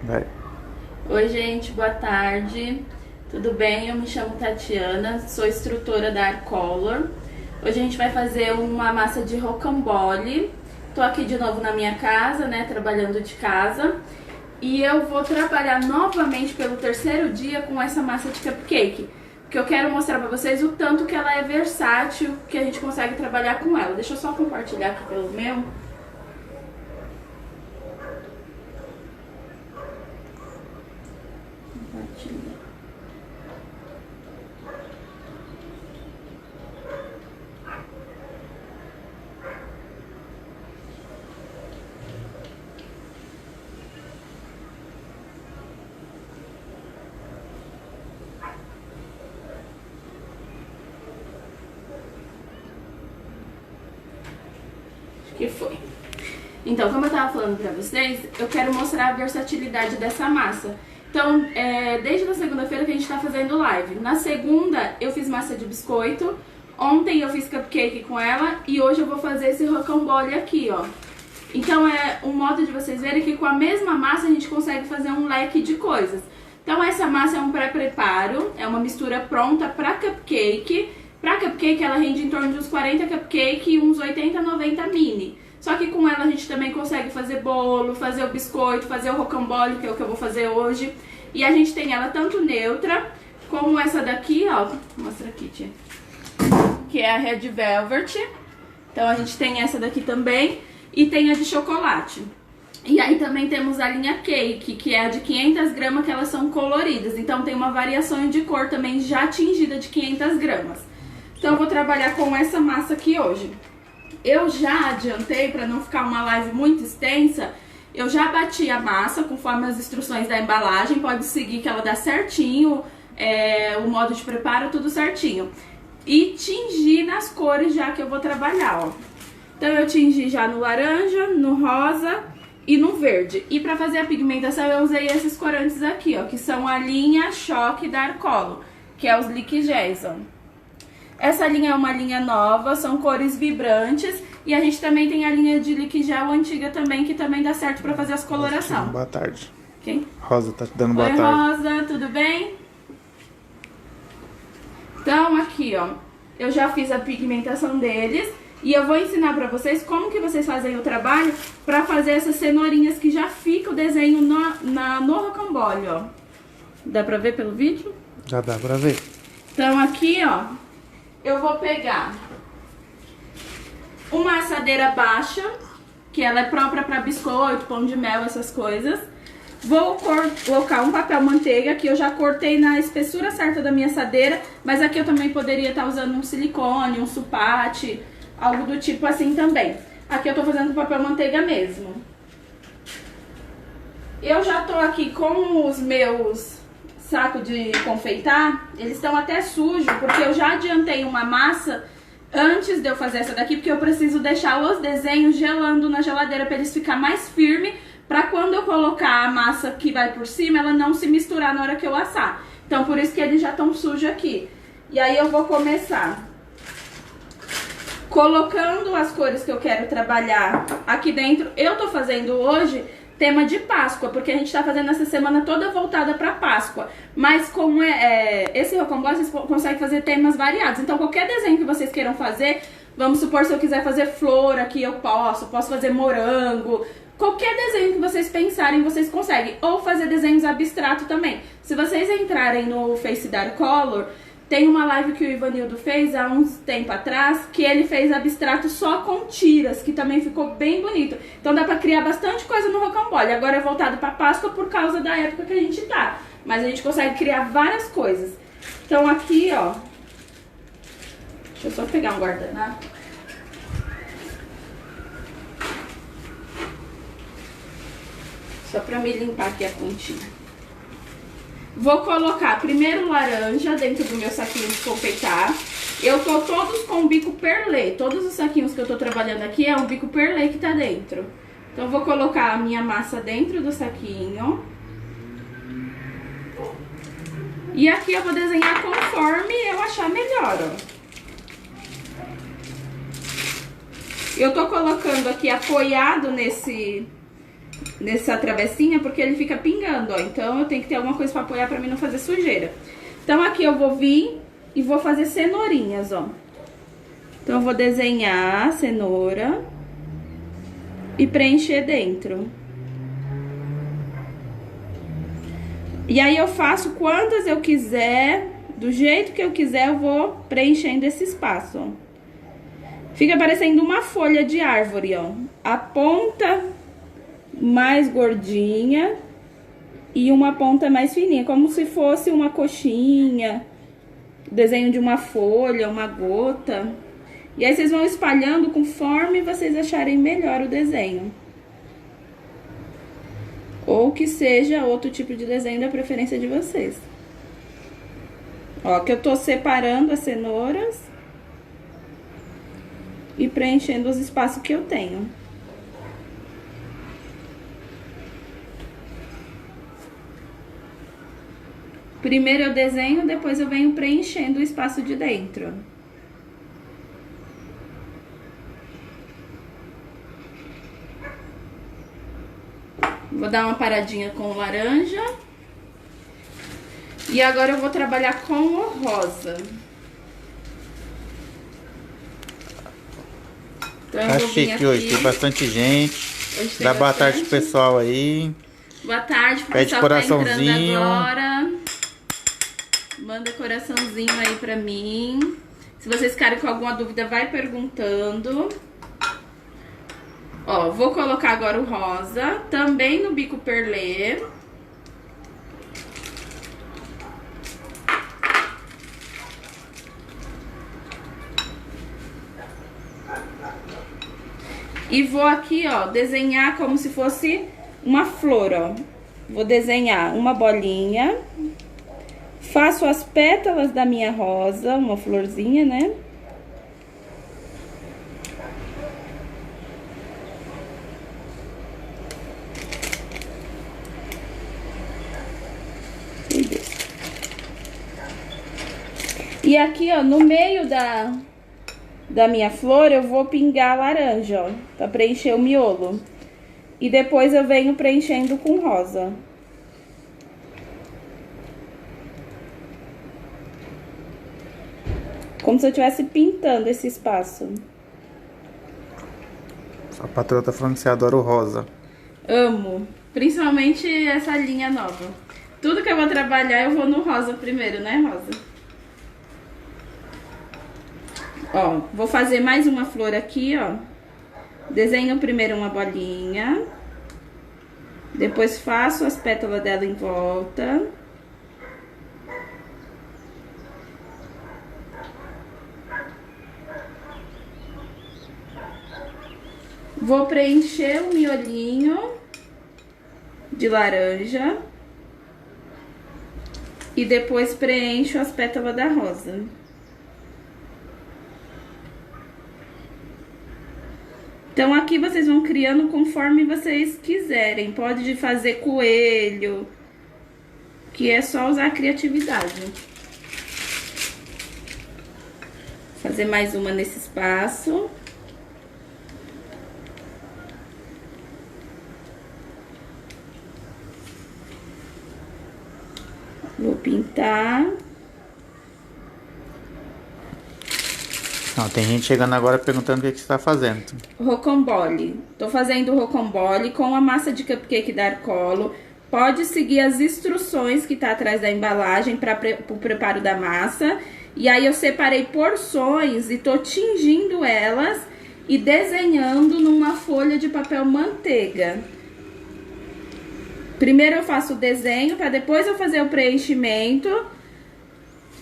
Vai. Oi, gente, boa tarde. Tudo bem? Eu me chamo Tatiana, sou instrutora da Arcolor. Hoje a gente vai fazer uma massa de rocambole. Tô aqui de novo na minha casa, né, trabalhando de casa. E eu vou trabalhar novamente pelo terceiro dia com essa massa de cupcake, porque eu quero mostrar pra vocês o tanto que ela é versátil, que a gente consegue trabalhar com ela. Deixa eu só compartilhar aqui pelo meu. Compartilhar. Que foi. Então, como eu tava falando pra vocês, eu quero mostrar a versatilidade dessa massa. Então, desde a segunda-feira que a gente tá fazendo live. Na segunda, eu fiz massa de biscoito. Ontem eu fiz cupcake com ela. E hoje eu vou fazer esse rocambole aqui, ó. Então, é um modo de vocês verem que com a mesma massa a gente consegue fazer um leque de coisas. Então, essa massa é um pré-preparo. É uma mistura pronta pra cupcake. Pra cupcake ela rende em torno de uns 40 cupcake e uns 80, 90 mini. Só que com ela a gente também consegue fazer bolo, fazer o biscoito, fazer o rocambole, que é o que eu vou fazer hoje. E a gente tem ela tanto neutra, como essa daqui, ó. Mostra aqui, tia. Que é a Red Velvet. Então a gente tem essa daqui também. E tem a de chocolate. E aí também temos a linha Cake, que é a de 500 gramas, que elas são coloridas. Então tem uma variação de cor também já atingida de 500 gramas. Então eu vou trabalhar com essa massa aqui hoje. Eu já adiantei, para não ficar uma live muito extensa, eu já bati a massa conforme as instruções da embalagem. Pode seguir que ela dá certinho, o modo de preparo, tudo certinho. E tingi nas cores já que eu vou trabalhar, ó. Então eu tingi já no laranja, no rosa e no verde. E para fazer a pigmentação eu usei esses corantes aqui, ó, que são a linha Choque da Arcolor, que é os Lick Gels, ó. Essa linha é uma linha nova, são cores vibrantes. E a gente também tem a linha de Lick Gel antiga também, que também dá certo pra fazer as coloração. Boa tarde. Quem? Rosa tá te dando boa Oi, tarde. Rosa, tudo bem? Então, aqui, ó, eu já fiz a pigmentação deles. E eu vou ensinar pra vocês como que vocês fazem o trabalho pra fazer essas cenourinhas que já fica o desenho no rocambole, ó. Dá pra ver pelo vídeo? Já dá pra ver. Então, aqui, ó, eu vou pegar uma assadeira baixa, que ela é própria para biscoito, pão de mel, essas coisas. Vou colocar um papel manteiga, que eu já cortei na espessura certa da minha assadeira, mas aqui eu também poderia estar usando um silicone, um sulpate, algo do tipo assim também. Aqui eu tô fazendo papel manteiga mesmo. Eu já tô aqui com os meus sacos de confeitar, eles estão até sujos, porque eu já adiantei uma massa antes de eu fazer essa daqui, porque eu preciso deixar os desenhos gelando na geladeira para eles ficar mais firme, para quando eu colocar a massa que vai por cima, ela não se misturar na hora que eu assar. Então por isso que eles já estão sujos aqui. E aí eu vou começar colocando as cores que eu quero trabalhar aqui dentro. Eu tô fazendo hoje tema de Páscoa, porque a gente tá fazendo essa semana toda voltada pra Páscoa. Mas como esse rocambole, vocês conseguem fazer temas variados. Então qualquer desenho que vocês queiram fazer, vamos supor, se eu quiser fazer flor aqui, eu posso fazer morango. Qualquer desenho que vocês pensarem, vocês conseguem. Ou fazer desenhos abstratos também. Se vocês entrarem no Face da Arcolor, tem uma live que o Ivanildo fez há uns tempo atrás, que ele fez abstrato só com tiras, que também ficou bem bonito. Então dá pra criar bastante coisa no rocambole. Agora é voltado pra Páscoa por causa da época que a gente tá. Mas a gente consegue criar várias coisas. Então aqui, ó, deixa eu só pegar um guardanapo. Só pra me limpar aqui a pontinha. Vou colocar primeiro laranja dentro do meu saquinho de confeitar. Eu tô todos com o bico perlê. Todos os saquinhos que eu tô trabalhando aqui é um bico perlê que tá dentro. Então eu vou colocar a minha massa dentro do saquinho. E aqui eu vou desenhar conforme eu achar melhor, ó. Eu tô colocando aqui apoiado nessa travessinha, porque ele fica pingando, ó. Então eu tenho que ter alguma coisa pra apoiar pra mim não fazer sujeira. Então aqui eu vou vir e vou fazer cenourinhas, ó. Então eu vou desenhar a cenoura e preencher dentro. E aí eu faço quantas eu quiser, do jeito que eu quiser, eu vou preenchendo esse espaço, ó. Fica parecendo uma folha de árvore, ó. A ponta mais gordinha e uma ponta mais fininha, como se fosse uma coxinha, desenho de uma folha, uma gota. E aí vocês vão espalhando conforme vocês acharem melhor o desenho. Ou que seja outro tipo de desenho da preferência de vocês. Ó, que eu tô separando as cenouras e preenchendo os espaços que eu tenho. Primeiro eu desenho, depois eu venho preenchendo o espaço de dentro. Vou dar uma paradinha com o laranja. E agora eu vou trabalhar com o rosa. Então, tá chique hoje, tem bastante gente. Dá boa tarde pro pessoal aí. Boa tarde pro pessoal que tá entrando agora. Manda coraçãozinho aí pra mim. Se vocês ficarem com alguma dúvida, vai perguntando. Ó, vou colocar agora o rosa, também no bico perlê. E vou aqui, ó, desenhar como se fosse uma flor, ó. Vou desenhar uma bolinha. Faço as pétalas da minha rosa, uma florzinha, né? E aqui, ó, no meio da minha flor, eu vou pingar laranja, ó, pra preencher o miolo. E depois eu venho preenchendo com rosa. Como se eu estivesse pintando esse espaço. A patroa tá falando que você adora o rosa. Amo. Principalmente essa linha nova. Tudo que eu vou trabalhar, eu vou no rosa primeiro, né, rosa? Ó, vou fazer mais uma flor aqui, ó. Desenho primeiro uma bolinha. Depois faço as pétalas dela em volta. Vou preencher o miolinho de laranja. E depois preencho as pétalas da rosa. Então, aqui vocês vão criando conforme vocês quiserem. Pode fazer coelho, que é só usar a criatividade. Fazer mais uma nesse espaço. Vou pintar. Não, tem gente chegando agora perguntando o que você tá fazendo. Rocambole. Tô fazendo rocambole com a massa de cupcake da Arcolo. Pode seguir as instruções que tá atrás da embalagem para o preparo da massa. E aí eu separei porções e tô tingindo elas e desenhando numa folha de papel manteiga. Primeiro eu faço o desenho para depois eu fazer o preenchimento.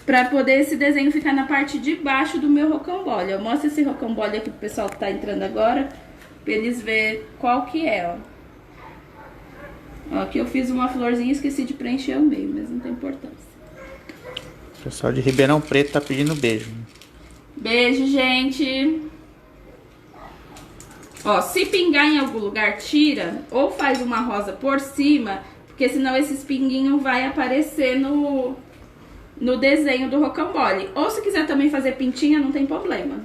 Pra poder esse desenho ficar na parte de baixo do meu rocambole. Eu mostro esse rocambole aqui pro pessoal que tá entrando agora, pra eles verem qual que é, ó. Ó, aqui eu fiz uma florzinha e esqueci de preencher o meio, mas não tem importância. O pessoal de Ribeirão Preto tá pedindo beijo. Beijo, gente! Ó, se pingar em algum lugar, tira ou faz uma rosa por cima, porque senão esses pinguinhos vai aparecer no desenho do rocambole. Ou se quiser também fazer pintinha, não tem problema.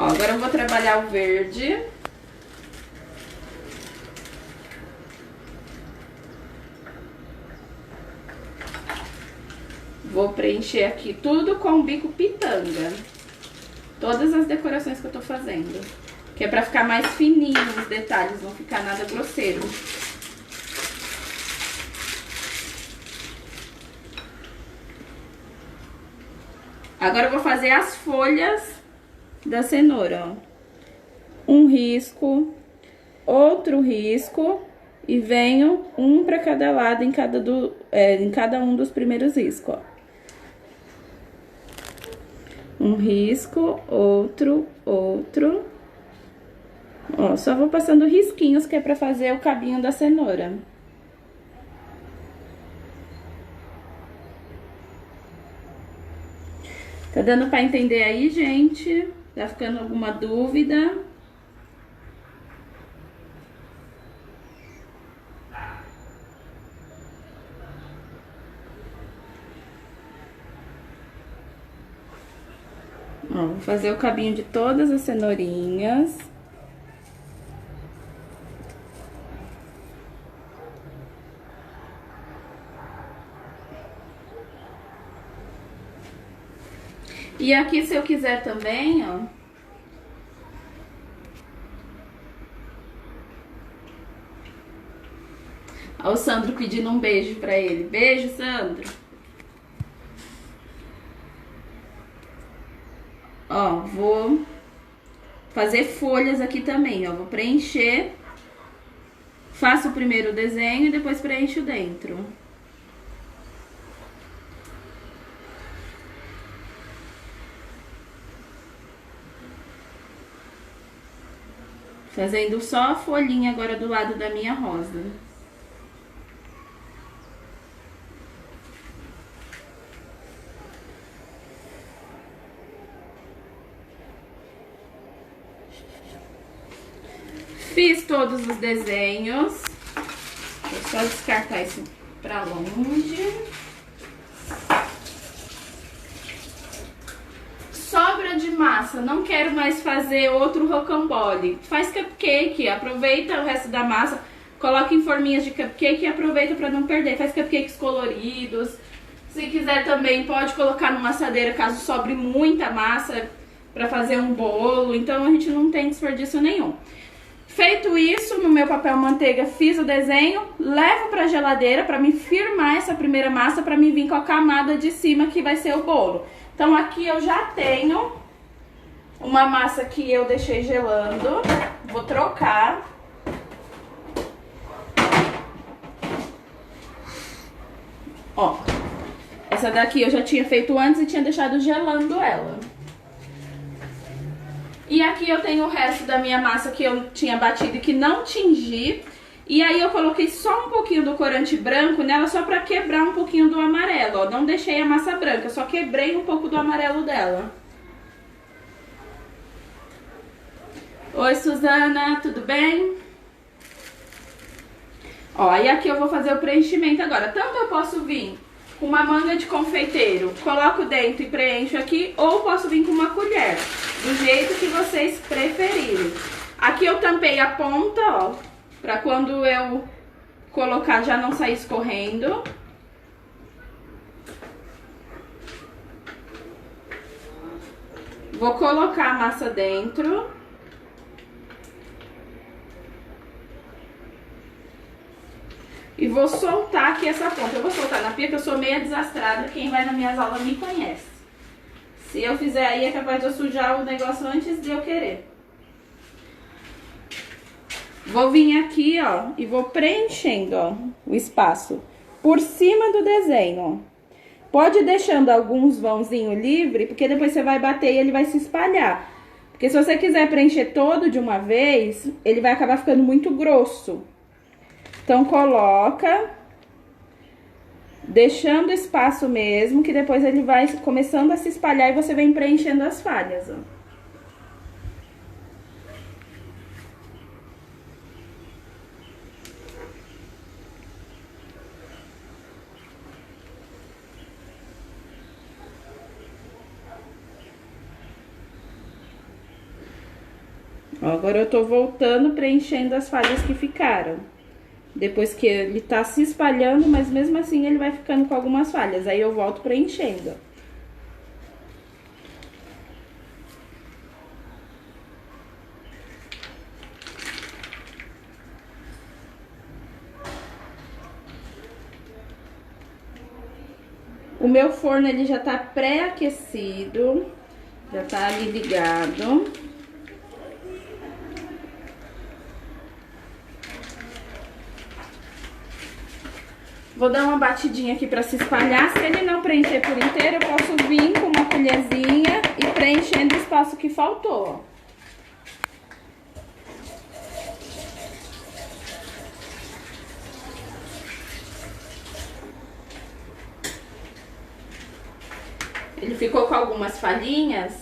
Ó, agora eu vou trabalhar o verde. Vou preencher aqui tudo com bico pitanga. Todas as decorações que eu tô fazendo. Que é pra ficar mais fininho os detalhes, não ficar nada grosseiro. Agora eu vou fazer as folhas da cenoura, ó. Um risco, outro risco e venho um pra cada lado em cada um dos primeiros riscos, ó. Um risco, outro. Ó, só vou passando risquinhos que é pra fazer o cabinho da cenoura. Tá dando pra entender aí, gente? Tá ficando alguma dúvida? Ó, vou fazer o cabinho de todas as cenourinhas. E aqui, se eu quiser também, ó. Ó, o Sandro pedindo um beijo pra ele. Beijo, Sandro. Ó, vou fazer folhas aqui também, ó. Vou preencher. Faço o primeiro desenho e depois preencho dentro. Fazendo só a folhinha agora do lado da minha rosa. Fiz todos os desenhos. Vou só descartar isso pra longe. Sobra de massa, não quero mais fazer outro rocambole. Faz cupcake, aproveita o resto da massa, coloca em forminhas de cupcake e aproveita pra não perder. Faz cupcakes coloridos. Se quiser também pode colocar numa assadeira caso sobre muita massa pra fazer um bolo. Então a gente não tem desperdício nenhum. Feito isso, no meu papel manteiga fiz o desenho, levo pra geladeira pra me firmar essa primeira massa, pra me vir com a camada de cima que vai ser o bolo. Então aqui eu já tenho uma massa que eu deixei gelando, vou trocar. Ó, essa daqui eu já tinha feito antes e tinha deixado gelando ela. E aqui eu tenho o resto da minha massa que eu tinha batido e que não tingi. E aí eu coloquei só um pouquinho do corante branco nela, só pra quebrar um pouquinho do amarelo, ó. Não deixei a massa branca, só quebrei um pouco do amarelo dela. Oi, Suzana, tudo bem? Ó, e aqui eu vou fazer o preenchimento agora. Tanto eu posso vir com uma manga de confeiteiro, coloco dentro e preencho aqui, ou posso vir com uma colher, do jeito que vocês preferirem. Aqui eu tampei a ponta, ó, pra quando eu colocar já não sair escorrendo. Vou colocar a massa dentro. E vou soltar aqui essa ponta. Eu vou soltar na pia, que eu sou meia desastrada. Quem vai nas minhas aulas me conhece. Se eu fizer aí, é capaz de eu sujar o negócio antes de eu querer. Vou vir aqui, ó, e vou preenchendo, ó, o espaço por cima do desenho, ó. Pode ir deixando alguns vãozinhos livre, porque depois você vai bater e ele vai se espalhar. Porque se você quiser preencher todo de uma vez, ele vai acabar ficando muito grosso. Então, coloca, deixando espaço mesmo, que depois ele vai começando a se espalhar e você vem preenchendo as falhas, ó. Ó, agora eu tô voltando, preenchendo as falhas que ficaram. Depois que ele tá se espalhando, mas mesmo assim ele vai ficando com algumas falhas. Aí eu volto preenchendo. O meu forno, ele já tá pré-aquecido. Já tá ali ligado. Vou dar uma batidinha aqui pra se espalhar. Se ele não preencher por inteiro, eu posso vir com uma colherzinha e preenchendo o espaço que faltou. Ele ficou com algumas falhinhas.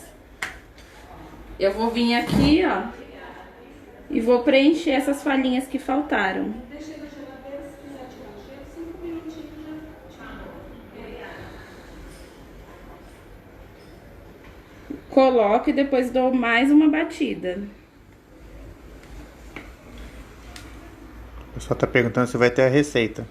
Eu vou vir aqui, ó, e vou preencher essas falhinhas que faltaram. Coloco e depois dou mais uma batida. O pessoal tá perguntando se vai ter a receita.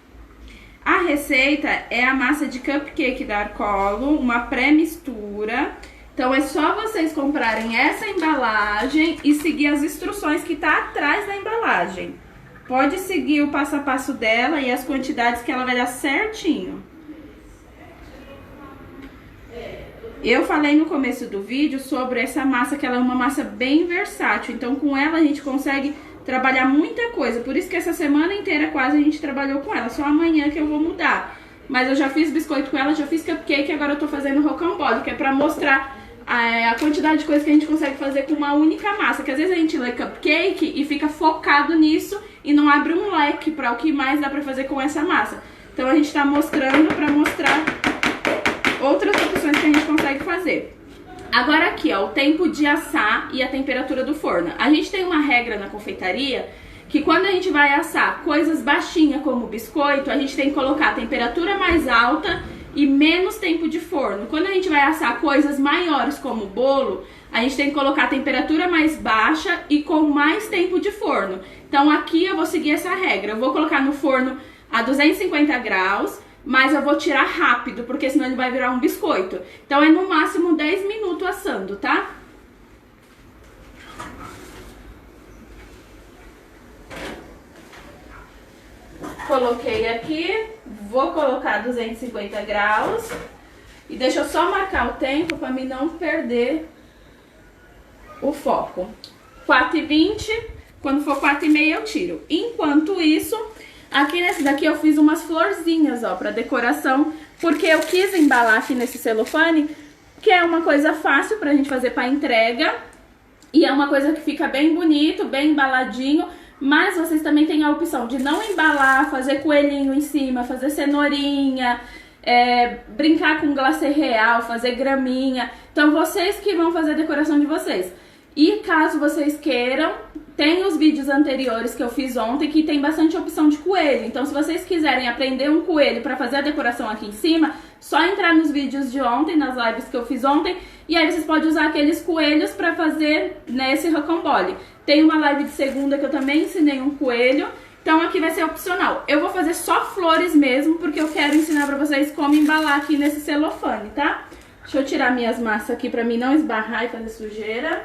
A receita é a massa de cupcake da Arcolo, uma pré-mistura. Então é só vocês comprarem essa embalagem e seguir as instruções que tá atrás da embalagem. Pode seguir o passo a passo dela e as quantidades que ela vai dar certinho. Eu falei no começo do vídeo sobre essa massa, que ela é uma massa bem versátil. Então com ela a gente consegue trabalhar muita coisa. Por isso que essa semana inteira quase a gente trabalhou com ela. Só amanhã que eu vou mudar. Mas eu já fiz biscoito com ela, já fiz cupcake e agora eu tô fazendo rocambole, que é pra mostrar a quantidade de coisa que a gente consegue fazer com uma única massa. Que às vezes a gente lê cupcake e fica focado nisso e não abre um leque pra o que mais dá pra fazer com essa massa. Então a gente tá mostrando pra mostrar outras opções que a gente consegue fazer. Agora aqui, ó, o tempo de assar e a temperatura do forno. A gente tem uma regra na confeitaria que quando a gente vai assar coisas baixinhas como biscoito, a gente tem que colocar a temperatura mais alta e menos tempo de forno. Quando a gente vai assar coisas maiores como bolo, a gente tem que colocar a temperatura mais baixa e com mais tempo de forno. Então aqui eu vou seguir essa regra. Eu vou colocar no forno a 250 graus, mas eu vou tirar rápido, porque senão ele vai virar um biscoito. Então é no máximo 10 minutos assando, tá? Coloquei aqui, vou colocar 250 graus. E deixa eu só marcar o tempo para mim não perder o foco. 4h20, quando for 4h30 eu tiro. Enquanto isso, aqui nesse daqui eu fiz umas florzinhas, ó, pra decoração, porque eu quis embalar aqui nesse celofane, que é uma coisa fácil pra gente fazer pra entrega, e é uma coisa que fica bem bonito, bem embaladinho, mas vocês também têm a opção de não embalar, fazer coelhinho em cima, fazer cenourinha, brincar com glacê real, fazer graminha. Então vocês que vão fazer a decoração de vocês. E caso vocês queiram, tem os vídeos anteriores que eu fiz ontem que tem bastante opção de coelho. Então se vocês quiserem aprender um coelho para fazer a decoração aqui em cima, só entrar nos vídeos de ontem, nas lives que eu fiz ontem, e aí vocês podem usar aqueles coelhos para fazer nesse rocambole. Tem uma live de segunda que eu também ensinei um coelho, então aqui vai ser opcional. Eu vou fazer só flores mesmo, porque eu quero ensinar pra vocês como embalar aqui nesse celofane, tá? Deixa eu tirar minhas massas aqui pra mim não esbarrar e fazer sujeira.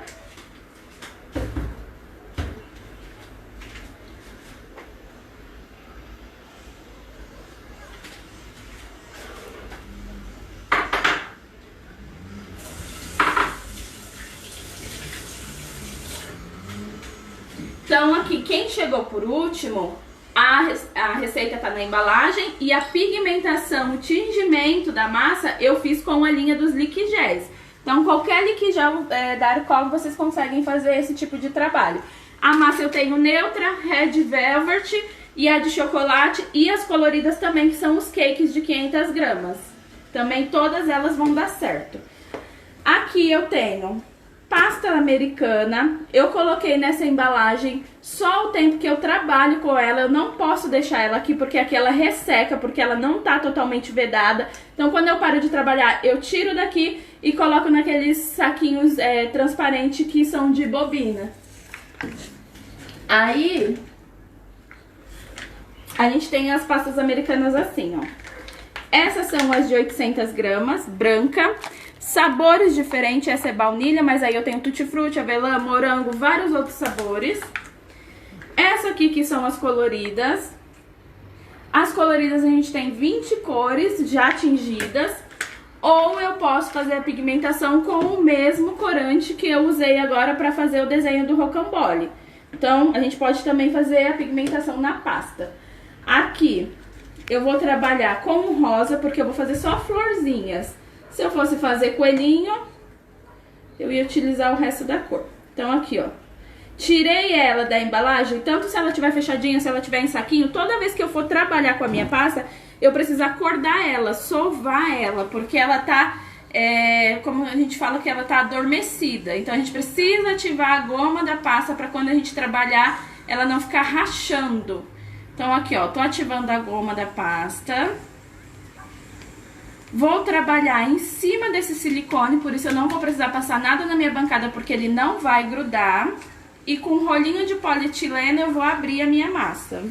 Então aqui, quem chegou por último, a receita tá na embalagem e a pigmentação, o tingimento da massa eu fiz com a linha dos liquigéis. Então qualquer liquigel da Arcolo vocês conseguem fazer esse tipo de trabalho. A massa eu tenho neutra, red velvet e a de chocolate e as coloridas também, que são os cakes de 500 gramas. Também todas elas vão dar certo. Aqui eu tenho pasta americana, eu coloquei nessa embalagem só o tempo que eu trabalho com ela, eu não posso deixar ela aqui porque aqui ela resseca, porque ela não tá totalmente vedada. Então quando eu paro de trabalhar, eu tiro daqui e coloco naqueles saquinhos transparentes que são de bobina. Aí, a gente tem as pastas americanas assim, ó. Essas são as de 800 gramas, branca. Sabores diferentes, essa é baunilha, mas aí eu tenho tutti-frutti, avelã, morango, vários outros sabores. Essa aqui que são as coloridas. As coloridas a gente tem 20 cores já tingidas. Ou eu posso fazer a pigmentação com o mesmo corante que eu usei agora para fazer o desenho do rocambole. Então, a gente pode também fazer a pigmentação na pasta. Aqui, eu vou trabalhar com o rosa, porque eu vou fazer só florzinhas. Se eu fosse fazer coelhinho, eu ia utilizar o resto da cor. Então, aqui, ó. Tirei ela da embalagem, tanto se ela estiver fechadinha, se ela estiver em saquinho, toda vez que eu for trabalhar com a minha pasta, eu preciso acordar ela, sovar ela, porque ela tá, como a gente fala que ela tá adormecida. Então a gente precisa ativar a goma da pasta para quando a gente trabalhar, ela não ficar rachando. Então aqui, ó, tô ativando a goma da pasta. Vou trabalhar em cima desse silicone, por isso eu não vou precisar passar nada na minha bancada, porque ele não vai grudar. E com um rolinho de polietileno eu vou abrir a minha massa.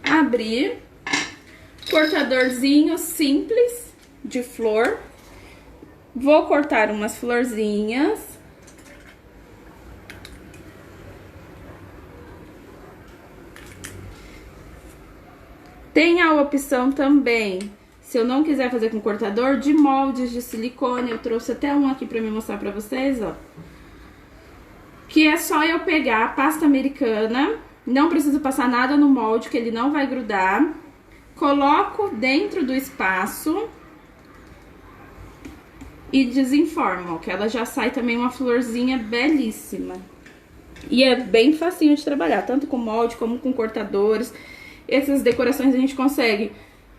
Abrir. Cortadorzinho simples de flor. Vou cortar umas florzinhas. Tem a opção também, se eu não quiser fazer com cortador, de moldes de silicone. Eu trouxe até um aqui pra me mostrar pra vocês, ó. Que é só eu pegar a pasta americana, não preciso passar nada no molde, que ele não vai grudar. Coloco dentro do espaço e desenformo, ó, que ela já sai também uma florzinha belíssima. E é bem facinho de trabalhar, tanto com molde como com cortadores. Essas decorações a gente consegue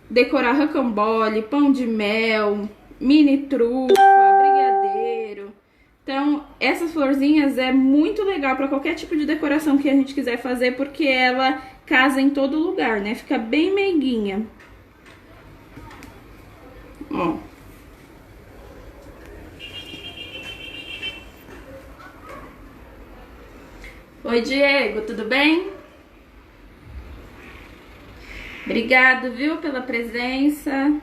decorar rocambole, pão de mel, mini trufa, brigadeiro. Então, essas florzinhas é muito legal para qualquer tipo de decoração que a gente quiser fazer, porque ela casa em todo lugar, né? Fica bem meiguinha. Ó. Oi, Diego, tudo bem? Obrigado, viu, pela presença.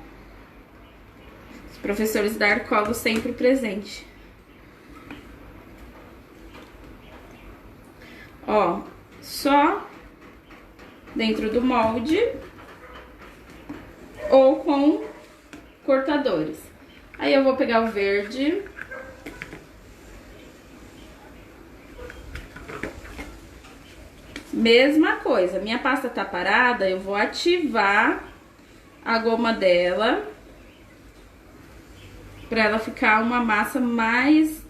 Os professores da Arcolo sempre presente. Ó, só dentro do molde ou com cortadores. Aí eu vou pegar o verde. Mesma coisa, minha pasta tá parada, eu vou ativar a goma dela pra ela ficar uma massa mais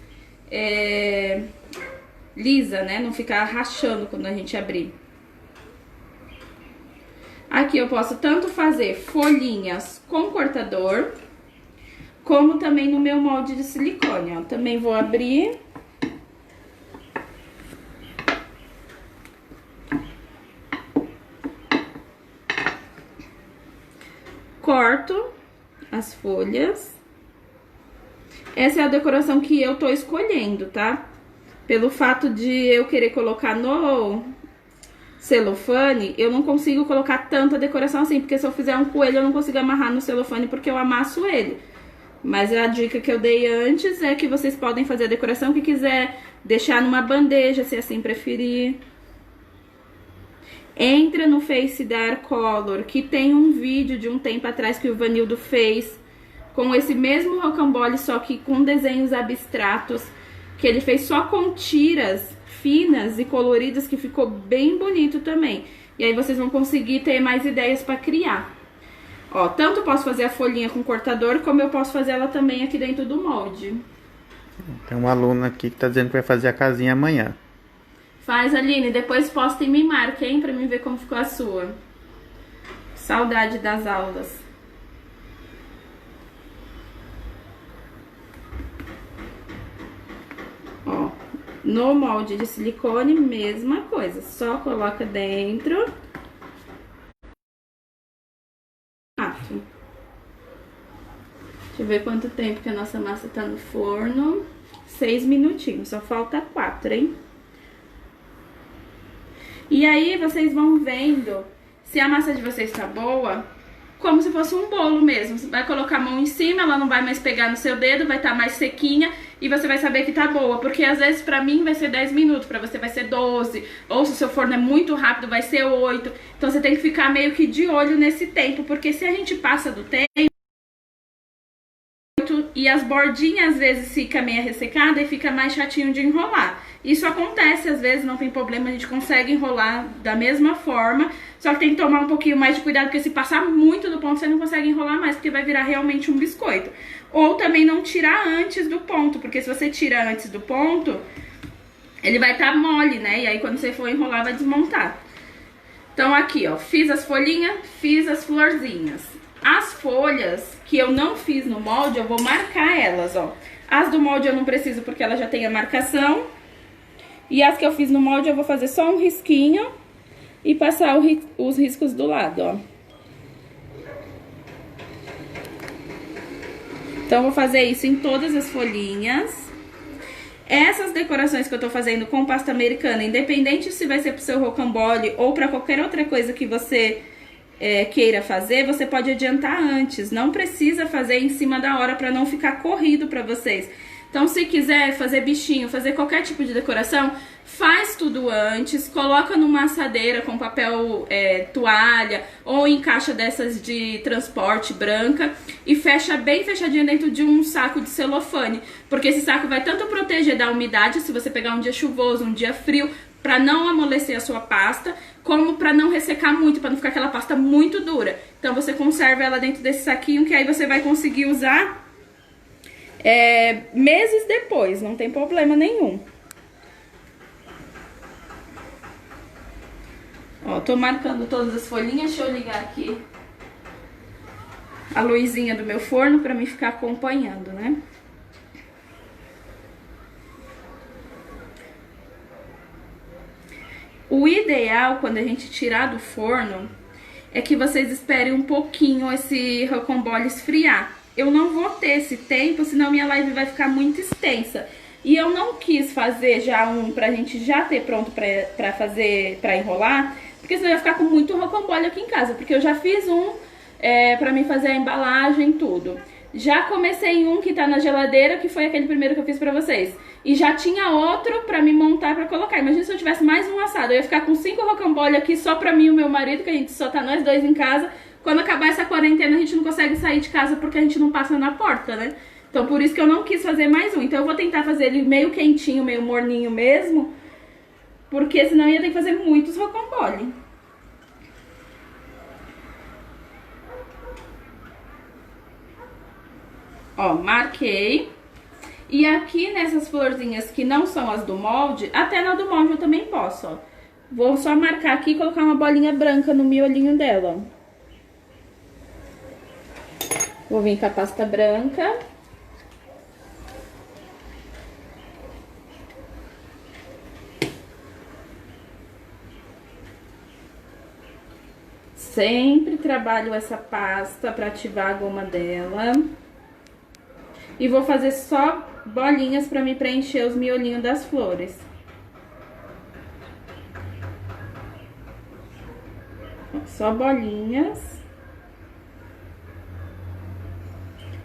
lisa, né? Não ficar rachando quando a gente abrir. Aqui eu posso tanto fazer folhinhas com cortador, como também no meu molde de silicone, ó. Também vou abrir. Corto as folhas. Essa é a decoração que eu tô escolhendo, tá? Pelo fato de eu querer colocar no celofane, eu não consigo colocar tanta decoração assim, porque se eu fizer um coelho eu não consigo amarrar no celofane porque eu amasso ele. Mas a dica que eu dei antes é que vocês podem fazer a decoração que quiser, deixar numa bandeja, se assim preferir. Entra no Face da Arcolor, que tem um vídeo de um tempo atrás que o Vanildo fez com esse mesmo rocambole, só que com desenhos abstratos, que ele fez só com tiras finas e coloridas, que ficou bem bonito também. E aí vocês vão conseguir ter mais ideias para criar. Ó, tanto posso fazer a folhinha com cortador, como eu posso fazer ela também aqui dentro do molde. Tem uma aluna aqui que tá dizendo que vai fazer a casinha amanhã. Faz, Aline, depois posta e me marca, hein, pra mim ver como ficou a sua. Saudade das aulas. Ó, No molde de silicone, mesma coisa. Só coloca dentro. Deixa eu ver quanto tempo que a nossa massa tá no forno. 6 minutinhos, só falta 4, hein? E aí, vocês vão vendo se a massa de vocês tá boa, como se fosse um bolo mesmo. Você vai colocar a mão em cima, ela não vai mais pegar no seu dedo, vai estar mais sequinha e você vai saber que tá boa. Porque às vezes pra mim vai ser 10 minutos, pra você vai ser 12. Ou se o seu forno é muito rápido, vai ser 8. Então você tem que ficar meio que de olho nesse tempo, porque se a gente passa do tempo e as bordinhas às vezes fica meio ressecada e fica mais chatinho de enrolar. Isso acontece às vezes, não tem problema, a gente consegue enrolar da mesma forma, só que tem que tomar um pouquinho mais de cuidado, porque se passar muito do ponto você não consegue enrolar mais, porque vai virar realmente um biscoito. Ou também não tirar antes do ponto, porque se você tira antes do ponto, ele vai estar mole, né? E aí quando você for enrolar vai desmontar. Então aqui, ó, fiz as folhinhas, fiz as florzinhas. As folhas que eu não fiz no molde, eu vou marcar elas, ó. As do molde eu não preciso porque ela já tem a marcação. E as que eu fiz no molde eu vou fazer só um risquinho e passar os riscos do lado, ó. Então, eu vou fazer isso em todas as folhinhas. Essas decorações que eu tô fazendo com pasta americana, independente se vai ser pro seu rocambole ou pra qualquer outra coisa que você queira fazer, você pode adiantar antes. Não precisa fazer em cima da hora pra não ficar corrido pra vocês. Então, se quiser fazer bichinho, fazer qualquer tipo de decoração, faz tudo antes, coloca numa assadeira com papel toalha ou em caixa dessas de transporte branca e fecha bem fechadinho dentro de um saco de celofane, porque esse saco vai tanto proteger da umidade, se você pegar um dia chuvoso, um dia frio, para não amolecer a sua pasta, como para não ressecar muito, para não ficar aquela pasta muito dura. Então você conserva ela dentro desse saquinho, que aí você vai conseguir usar meses depois, não tem problema nenhum. Ó, tô marcando todas as folhinhas, deixa eu ligar aqui a luzinha do meu forno pra me ficar acompanhando, né? O ideal, quando a gente tirar do forno, é que vocês esperem um pouquinho esse rocambole esfriar. Eu não vou ter esse tempo, senão minha live vai ficar muito extensa. E eu não quis fazer já um pra gente já ter pronto pra fazer, pra enrolar, porque senão eu ia ficar com muito rocambole aqui em casa. Porque eu já fiz um pra mim fazer a embalagem, tudo. Já comecei um que tá na geladeira, que foi aquele primeiro que eu fiz pra vocês. E já tinha outro pra me montar pra colocar. Imagina se eu tivesse mais um assado. Eu ia ficar com 5 rocambole aqui só pra mim e o meu marido, que a gente só tá nós dois em casa. Quando acabar essa quarentena, a gente não consegue sair de casa porque a gente não passa na porta, né? Então, por isso que eu não quis fazer mais um. Então, eu vou tentar fazer ele meio quentinho, meio morninho mesmo, porque senão eu ia ter que fazer muitos rocambole. Ó, marquei. E aqui nessas florzinhas que não são as do molde, até na do molde eu também posso, ó. Vou só marcar aqui e colocar uma bolinha branca no miolinho dela, ó. Vou vir com a pasta branca. Sempre trabalho essa pasta para ativar a goma dela. E vou fazer só bolinhas para me preencher os miolinhos das flores. Só bolinhas.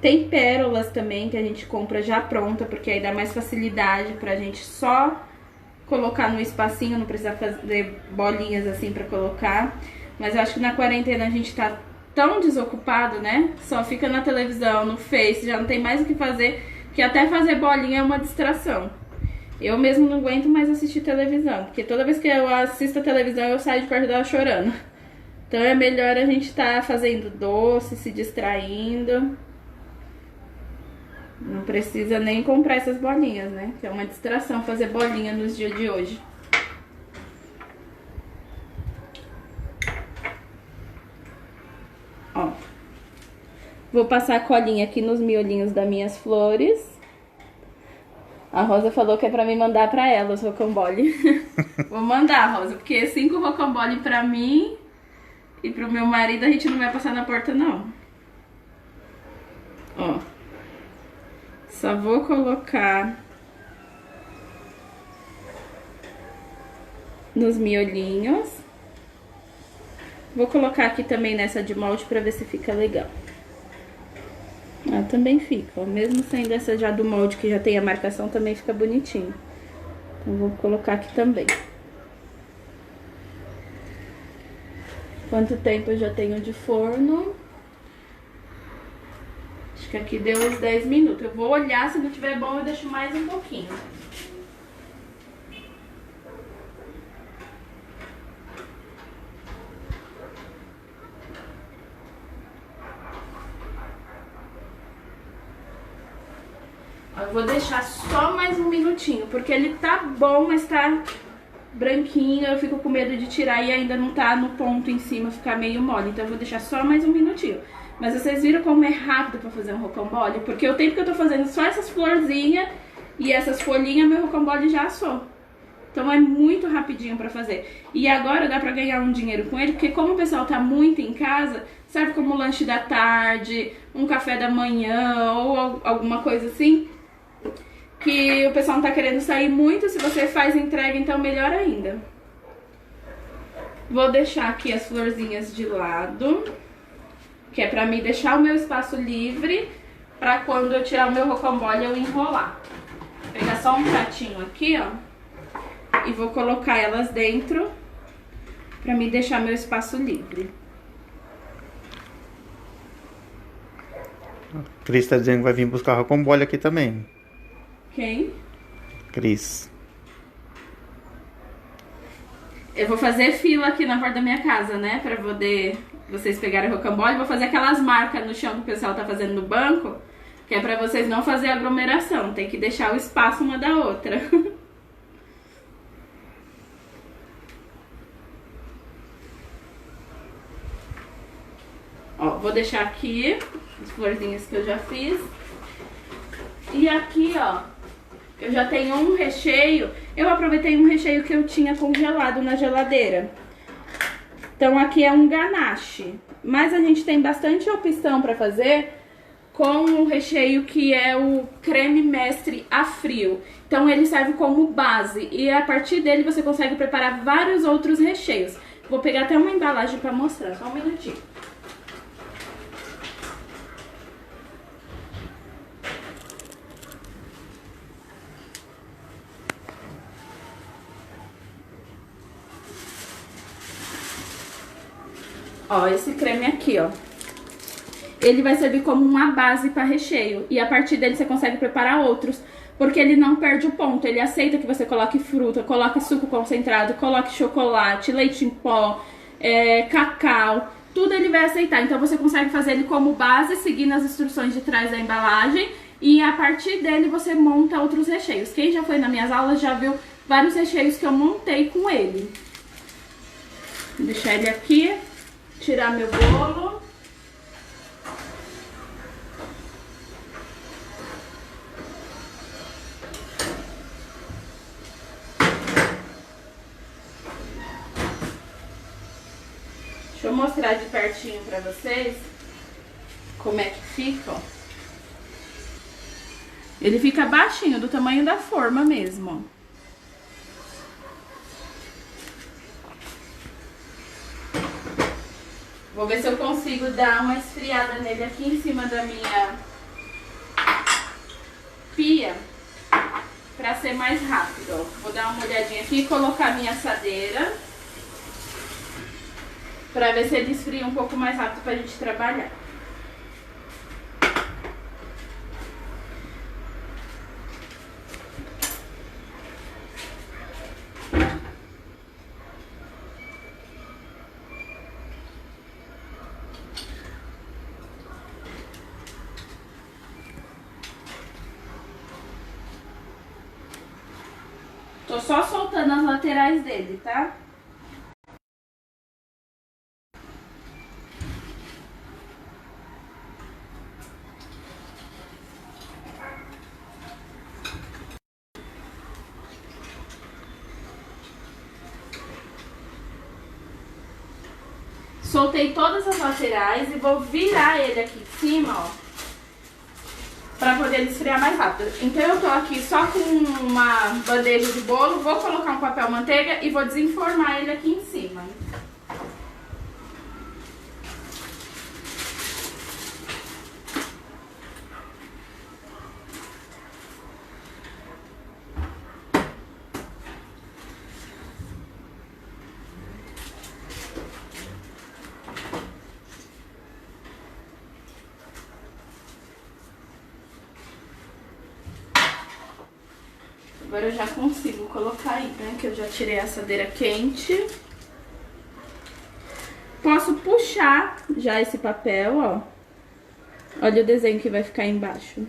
Tem pérolas também que a gente compra já pronta, porque aí dá mais facilidade pra gente só colocar no espacinho, não precisa fazer bolinhas assim pra colocar. Mas eu acho que na quarentena a gente tá tão desocupado, né? Só fica na televisão, no Face, já não tem mais o que fazer, que até fazer bolinha é uma distração. Eu mesmo não aguento mais assistir televisão, porque toda vez que eu assisto a televisão eu saio de perto dela chorando. Então é melhor a gente tá fazendo doce, se distraindo. Não precisa nem comprar essas bolinhas, né? Que é uma distração fazer bolinha nos dias de hoje. Ó. Vou passar a colinha aqui nos miolinhos das minhas flores. A Rosa falou que é pra mim mandar pra ela os rocambole. Vou mandar, Rosa, porque 5 rocambole pra mim e pro meu marido a gente não vai passar na porta, não. Ó. Só vou colocar nos miolinhos. Vou colocar aqui também nessa de molde pra ver se fica legal. Ah, também fica, ó. Mesmo sendo essa já do molde que já tem a marcação, também fica bonitinho. Então vou colocar aqui também. Quanto tempo eu já tenho de forno? Acho que aqui deu uns 10 minutos. Eu vou olhar, se não tiver bom eu deixo mais um pouquinho. Eu vou deixar só mais um minutinho, porque ele tá bom, mas tá branquinho. Eu fico com medo de tirar e ainda não tá no ponto em cima, ficar meio mole. Então eu vou deixar só mais um minutinho. Mas vocês viram como é rápido pra fazer um rocambole? Porque o tempo que eu tô fazendo só essas florzinhas e essas folhinhas, meu rocambole já assou. Então é muito rapidinho pra fazer. E agora dá pra ganhar um dinheiro com ele, porque como o pessoal tá muito em casa, serve como lanche da tarde, um café da manhã ou alguma coisa assim, que o pessoal não tá querendo sair muito. Se você faz entrega, então melhor ainda. Vou deixar aqui as florzinhas de lado, que é pra mim deixar o meu espaço livre pra quando eu tirar o meu rocambole eu enrolar. Vou pegar só um pratinho aqui, ó, e vou colocar elas dentro pra me deixar meu espaço livre. Cris tá dizendo que vai vir buscar rocambole aqui também. Quem? Cris. Eu vou fazer fila aqui na porta da minha casa, né? Pra poder vocês pegarem o rocambole. Vou fazer aquelas marcas no chão que o pessoal tá fazendo no banco, que é pra vocês não fazer aglomeração. Tem que deixar o espaço uma da outra. Ó, vou deixar aqui as florzinhas que eu já fiz. E aqui, ó, eu já tenho um recheio. Eu aproveitei um recheio que eu tinha congelado na geladeira. Então aqui é um ganache. Mas a gente tem bastante opção pra fazer com o recheio que é o creme mestre a frio. Então ele serve como base e a partir dele você consegue preparar vários outros recheios. Vou pegar até uma embalagem pra mostrar, só um minutinho. Ó, esse creme aqui, ó, ele vai servir como uma base para recheio. E a partir dele você consegue preparar outros, porque ele não perde o ponto. Ele aceita que você coloque fruta, coloque suco concentrado, coloque chocolate, leite em pó, cacau. Tudo ele vai aceitar. Então você consegue fazer ele como base, seguindo as instruções de trás da embalagem. E a partir dele você monta outros recheios. Quem já foi nas minhas aulas já viu vários recheios que eu montei com ele. Vou deixar ele aqui. Tirar meu bolo. Deixa eu mostrar de pertinho pra vocês como é que fica, ó. Ele fica baixinho, do tamanho da forma mesmo, ó. Vou ver se eu consigo dar uma esfriada nele aqui em cima da minha pia pra ser mais rápido, ó. Vou dar uma olhadinha aqui e colocar a minha assadeira pra ver se ele esfria um pouco mais rápido pra gente trabalhar. Tô só soltando as laterais dele, tá? Soltei todas as laterais e vou virar ele aqui em cima, ó, pra poder ele esfriar mais rápido. Então eu tô aqui só com uma bandeja de bolo, vou colocar um papel manteiga e vou desenformar ele aqui em cima. Agora eu já consigo colocar aí, né? Que eu já tirei a assadeira quente. Posso puxar já esse papel, ó. Olha o desenho que vai ficar embaixo.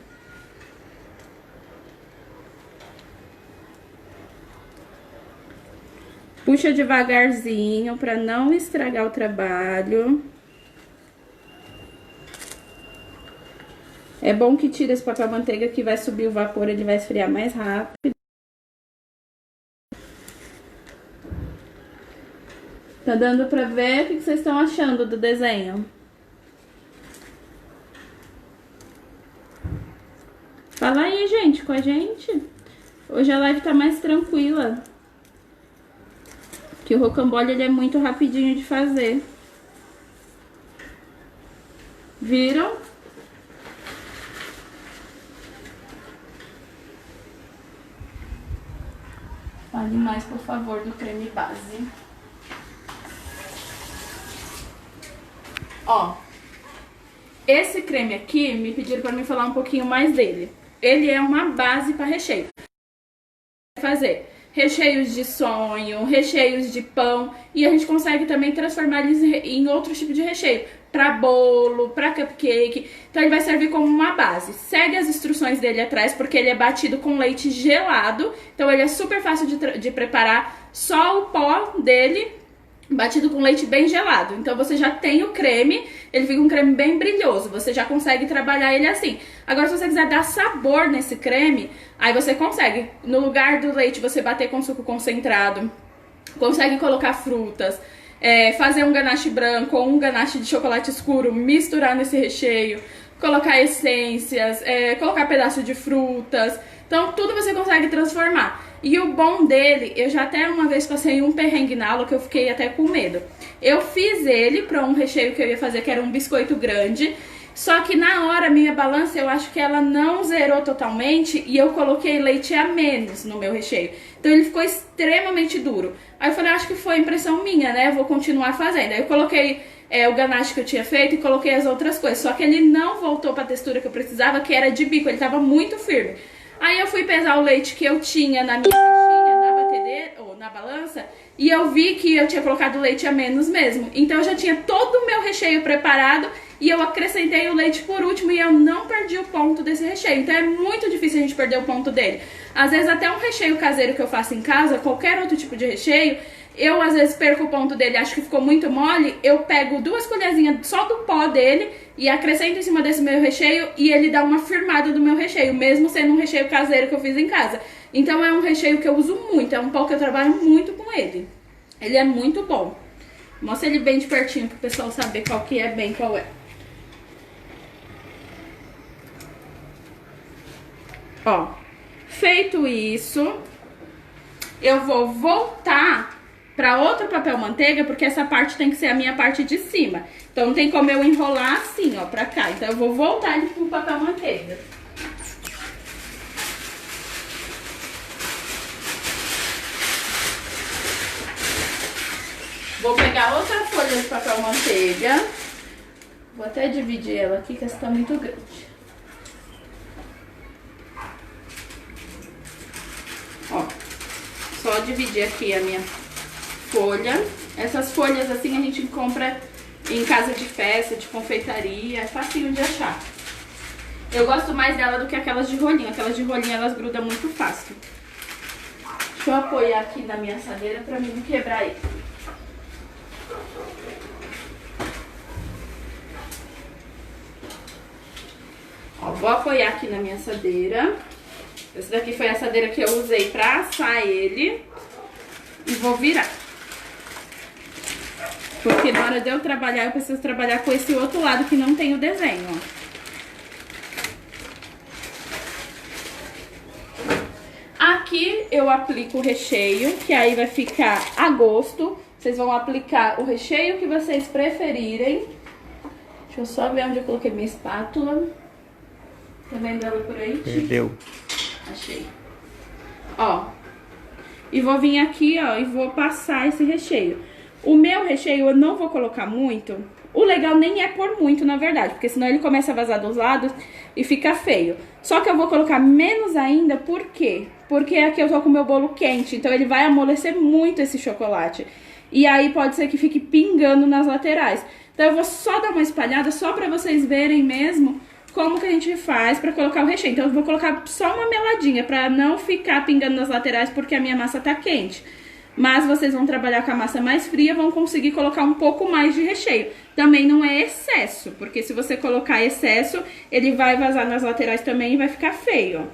Puxa devagarzinho pra não estragar o trabalho. É bom que tire esse papel manteiga que vai subir o vapor, ele vai esfriar mais rápido. Tá dando pra ver? O que vocês estão achando do desenho? Fala aí, gente, com a gente. Hoje a live tá mais tranquila. Que o rocambole, ele é muito rapidinho de fazer. Viram? Fale mais, por favor, do creme base. Ó, esse creme aqui, me pediram pra mim falar um pouquinho mais dele. Ele é uma base para recheio. Fazer recheios de sonho, recheios de pão, e a gente consegue também transformar eles em outro tipo de recheio, para bolo, para cupcake. Então ele vai servir como uma base. Segue as instruções dele atrás, porque ele é batido com leite gelado, então ele é super fácil de preparar. Só o pó dele batido com leite bem gelado. Então você já tem o creme, ele fica um creme bem brilhoso, você já consegue trabalhar ele assim. Agora, se você quiser dar sabor nesse creme, aí você consegue. No lugar do leite, você bater com suco concentrado, consegue colocar frutas, fazer um ganache branco ou um ganache de chocolate escuro, misturar nesse recheio, colocar essências, colocar pedaço de frutas. Então tudo você consegue transformar. E o bom dele, eu já até uma vez passei um perrengue na aula que eu fiquei até com medo. Eu fiz ele para um recheio que eu ia fazer, que era um biscoito grande. Só que na hora, minha balança, eu acho que ela não zerou totalmente e eu coloquei leite a menos no meu recheio. Então ele ficou extremamente duro. Aí eu falei, acho que foi impressão minha, né? Eu vou continuar fazendo. Aí eu coloquei o ganache que eu tinha feito e coloquei as outras coisas. Só que ele não voltou para a textura que eu precisava, que era de bico. Ele tava muito firme. Aí eu fui pesar o leite que eu tinha na minha caixinha, na batedeira, ou na balança, e eu vi que eu tinha colocado leite a menos mesmo. Então eu já tinha todo o meu recheio preparado e eu acrescentei o leite por último e eu não perdi o ponto desse recheio. Então é muito difícil a gente perder o ponto dele. Às vezes até um recheio caseiro que eu faço em casa, qualquer outro tipo de recheio, eu às vezes perco o ponto dele, acho que ficou muito mole, eu pego 2 colherzinhas só do pó dele e acrescento em cima desse meu recheio e ele dá uma firmada do meu recheio, mesmo sendo um recheio caseiro que eu fiz em casa. Então é um recheio que eu uso muito, é um pó que eu trabalho muito com ele. Ele é muito bom. Mostra ele bem de pertinho para o pessoal saber qual que é bem qual é. Ó, feito isso, eu vou voltar para outro papel manteiga, porque essa parte tem que ser a minha parte de cima. Então não tem como eu enrolar assim, ó, pra cá. Então eu vou voltar ele pro papel manteiga. Vou pegar outra folha de papel manteiga. Vou até dividir ela aqui, que essa tá muito grande. Ó, só dividir aqui a minha folha. Essas folhas assim a gente compra em casa de festa, de confeitaria, é facinho de achar. Eu gosto mais dela do que aquelas de rolinho. Aquelas de rolinho elas grudam muito fácil. Deixa eu apoiar aqui na minha assadeira pra mim não quebrar ele. Ó, vou apoiar aqui na minha assadeira. Essa daqui foi a assadeira que eu usei pra assar ele. E vou virar. Porque na hora de eu trabalhar, eu preciso trabalhar com esse outro lado que não tem o desenho, ó. Aqui eu aplico o recheio, que aí vai ficar a gosto. Vocês vão aplicar o recheio que vocês preferirem. Deixa eu só ver onde eu coloquei minha espátula. Tá vendo ela por aí? Perdeu. Achei. Ó. E vou vir aqui, ó, e vou passar esse recheio. O meu recheio eu não vou colocar muito. O legal nem é pôr muito, na verdade, porque senão ele começa a vazar dos lados e fica feio. Só que eu vou colocar menos ainda, por quê? Porque aqui eu tô com o meu bolo quente, então ele vai amolecer muito esse chocolate. E aí pode ser que fique pingando nas laterais. Então eu vou só dar uma espalhada, só pra vocês verem mesmo como que a gente faz pra colocar o recheio. Então eu vou colocar só uma meladinha, pra não ficar pingando nas laterais, porque a minha massa tá quente. Mas vocês vão trabalhar com a massa mais fria, vão conseguir colocar um pouco mais de recheio. Também não é excesso, porque se você colocar excesso, ele vai vazar nas laterais também e vai ficar feio.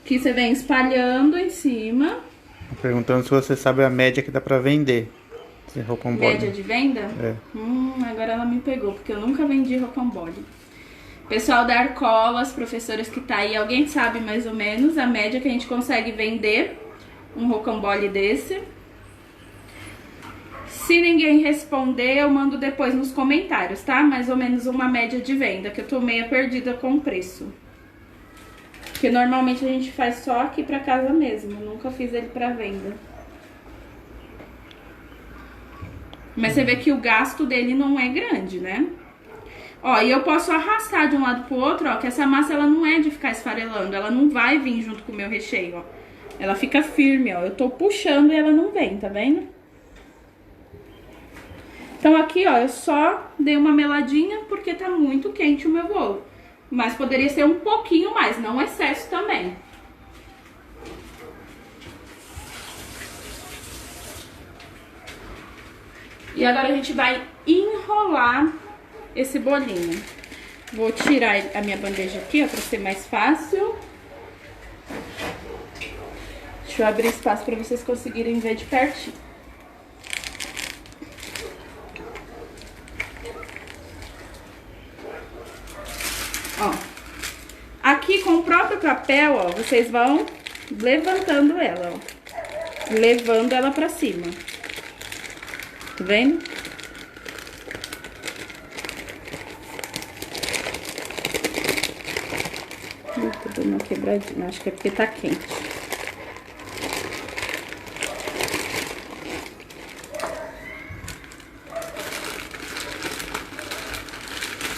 Aqui você vem espalhando em cima. Perguntando se você sabe a média que dá pra vender. Esse rocambole. Média de venda? É. Agora ela me pegou, porque eu nunca vendi rocambole. Pessoal da Arcola, as professoras que tá aí, alguém sabe mais ou menos a média que a gente consegue vender um rocambole desse? Se ninguém responder, eu mando depois nos comentários, tá? Mais ou menos uma média de venda, que eu tô meio perdida com o preço. Porque normalmente a gente faz só aqui pra casa mesmo, eu nunca fiz ele pra venda. Mas você vê que o gasto dele não é grande, né? Ó, e eu posso arrastar de um lado pro outro, ó, que essa massa ela não é de ficar esfarelando, ela não vai vir junto com o meu recheio, ó. Ela fica firme, ó. Eu tô puxando e ela não vem, tá vendo? Então aqui, ó, eu só dei uma meladinha porque tá muito quente o meu bolo. Mas poderia ser um pouquinho mais, não excesso também. E agora a gente vai enrolar esse bolinho. Vou tirar a minha bandeja aqui, ó, pra ser mais fácil. Deixa eu abrir espaço pra vocês conseguirem ver de pertinho. Ó. Aqui com o próprio papel, ó, vocês vão levantando ela, ó. Levando ela pra cima. Tá vendo? Tô dando uma quebradinha, acho que é porque tá quente.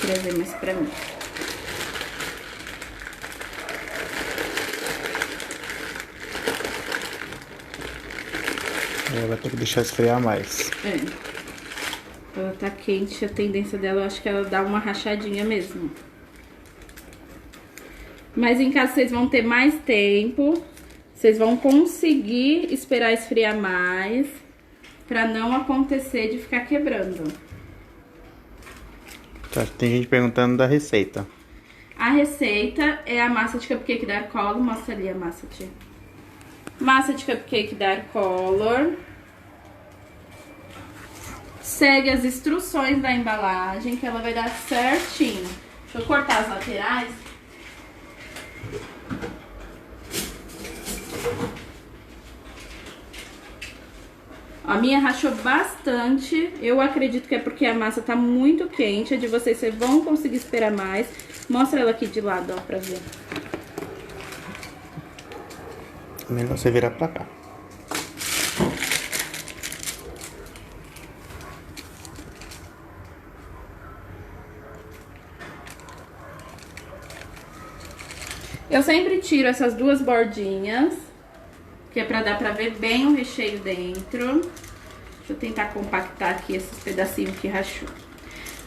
Vou trazer mais pra mim. Vai ter que deixar esfriar mais. É. Ela tá quente, a tendência dela, eu acho que ela dá uma rachadinha mesmo. Mas em caso vocês vão ter mais tempo, vocês vão conseguir esperar esfriar mais, pra não acontecer de ficar quebrando. Tá, tem gente perguntando da receita. A receita é a massa de cupcake da Arcolor. Mostra ali a massa, tia. Massa de cupcake da Arcolor. Segue as instruções da embalagem, que ela vai dar certinho. Deixa eu cortar as laterais. A minha rachou bastante. Eu acredito que é porque a massa tá muito quente. A de vocês vão conseguir esperar mais. Mostra ela aqui de lado, ó, pra ver. Melhor você virar pra cá. Eu sempre tiro essas duas bordinhas, que é pra dar pra ver bem o recheio dentro. Deixa eu tentar compactar aqui esses pedacinhos que rachou.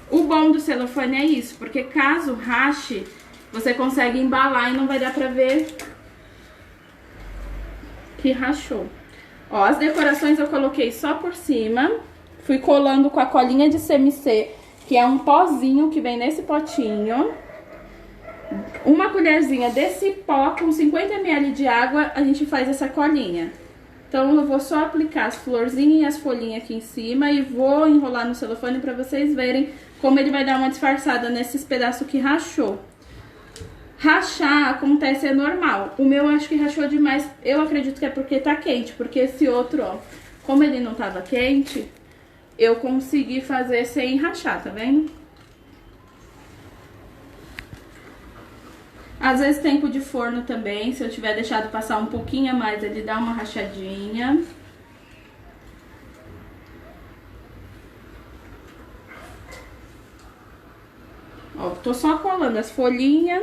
O bom do celofane é isso, porque caso rache, você consegue embalar e não vai dar pra ver que rachou. Ó, as decorações eu coloquei só por cima. Fui colando com a colinha de CMC, que é um pozinho que vem nesse potinho. Uma colherzinha desse pó com 50 ml de água, a gente faz essa colinha. Então eu vou só aplicar as florzinhas e as folhinhas aqui em cima e vou enrolar no celofane pra vocês verem como ele vai dar uma disfarçada nesses pedaços que rachou. Rachar acontece, é normal. O meu acho que rachou demais, eu acredito que é porque tá quente, porque esse outro, ó, como ele não tava quente, eu consegui fazer sem rachar, tá vendo? Às vezes tempo de forno também, se eu tiver deixado passar um pouquinho a mais, ele dá uma rachadinha. Ó, tô só colando as folhinhas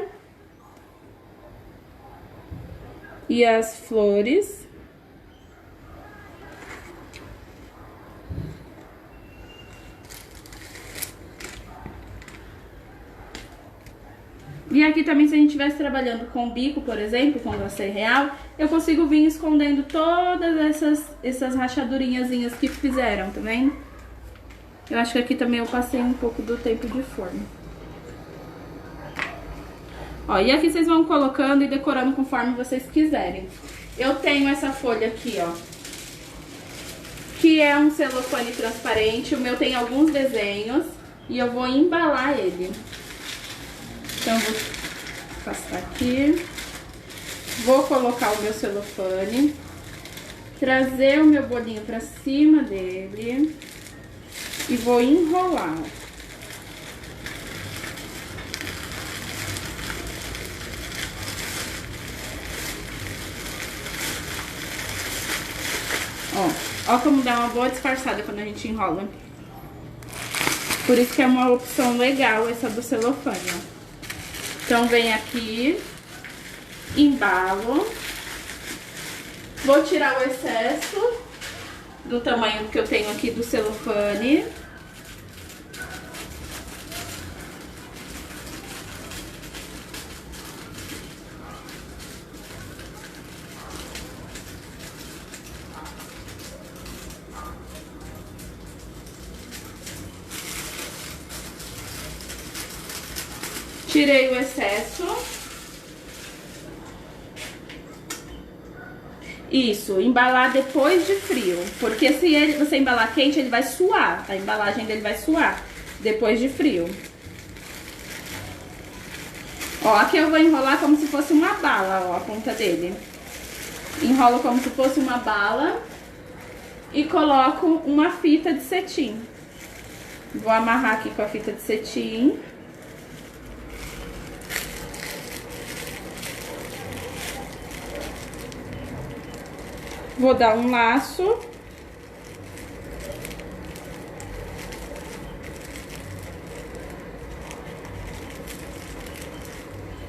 e as flores. E aqui também, se a gente estivesse trabalhando com bico, por exemplo, com glacê real, eu consigo vir escondendo todas essas rachadurinhazinhas que fizeram, tá vendo? Eu acho que aqui também eu passei um pouco do tempo de forno. Ó, e aqui vocês vão colocando e decorando conforme vocês quiserem. Eu tenho essa folha aqui, ó, que é um celofane transparente. O meu tem alguns desenhos e eu vou embalar ele. Então, vou passar aqui. Vou colocar o meu celofane. Trazer o meu bolinho pra cima dele. E vou enrolar. Ó como dá uma boa disfarçada quando a gente enrola. Por isso que é uma opção legal essa do celofane, ó. Então, vem aqui, embalo. Vou tirar o excesso do tamanho que eu tenho aqui do celofane. Tirei o excesso. Isso, embalar depois de frio. Porque se você embalar quente, ele vai suar. A embalagem dele vai suar depois de frio. Ó, aqui eu vou enrolar como se fosse uma bala, ó, a ponta dele. Enrolo como se fosse uma bala e coloco uma fita de cetim. Vou amarrar aqui com a fita de cetim. Vou dar um laço.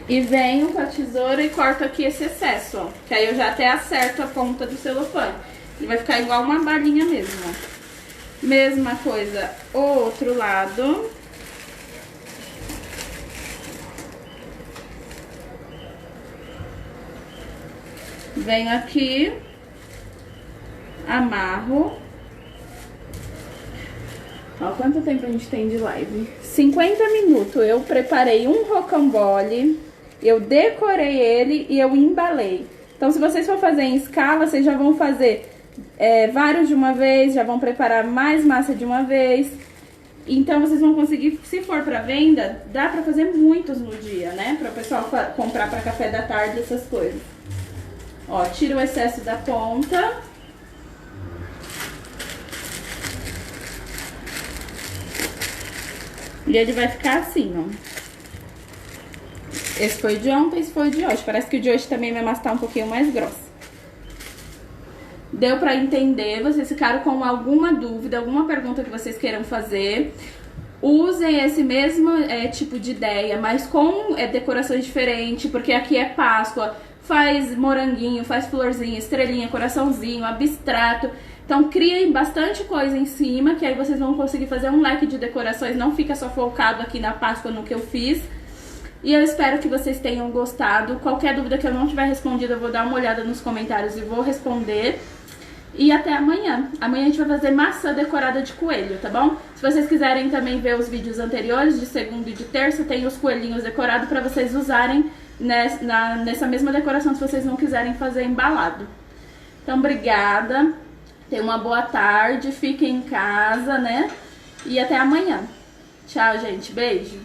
E venho com a tesoura e corto aqui esse excesso, ó. Que aí eu já até acerto a ponta do celofane. Ele vai ficar igual uma balinha mesmo, ó. Mesma coisa, o outro lado. Venho aqui. Amarro. Ó, quanto tempo a gente tem de live? 50 minutos. Eu preparei um rocambole, eu decorei ele e eu embalei. Então, se vocês for fazer em escala, vocês já vão fazer vários de uma vez, já vão preparar mais massa de uma vez. Então, vocês vão conseguir, se for pra venda, dá pra fazer muitos no dia, né? Pra o pessoal comprar pra café da tarde, essas coisas. Ó, tira o excesso da ponta. E ele vai ficar assim, ó. Esse foi de ontem, esse foi de hoje. Parece que o de hoje também vai mastar um pouquinho mais grosso. Deu pra entender? Vocês ficaram com alguma dúvida, alguma pergunta que vocês queiram fazer? Usem esse mesmo tipo de ideia, mas com decorações diferentes, porque aqui é Páscoa. Faz moranguinho, faz florzinha, estrelinha, coraçãozinho, abstrato. Então, criem bastante coisa em cima, que aí vocês vão conseguir fazer um leque de decorações. Não fica só focado aqui na Páscoa, no que eu fiz. E eu espero que vocês tenham gostado. Qualquer dúvida que eu não tiver respondido, eu vou dar uma olhada nos comentários e vou responder. E até amanhã. Amanhã a gente vai fazer maçã decorada de coelho, tá bom? Se vocês quiserem também ver os vídeos anteriores, de segunda e de terça, tem os coelhinhos decorados pra vocês usarem nessa mesma decoração, se vocês não quiserem fazer embalado. Então, obrigada. Tenha uma boa tarde. Fiquem em casa, né? E até amanhã. Tchau, gente. Beijo.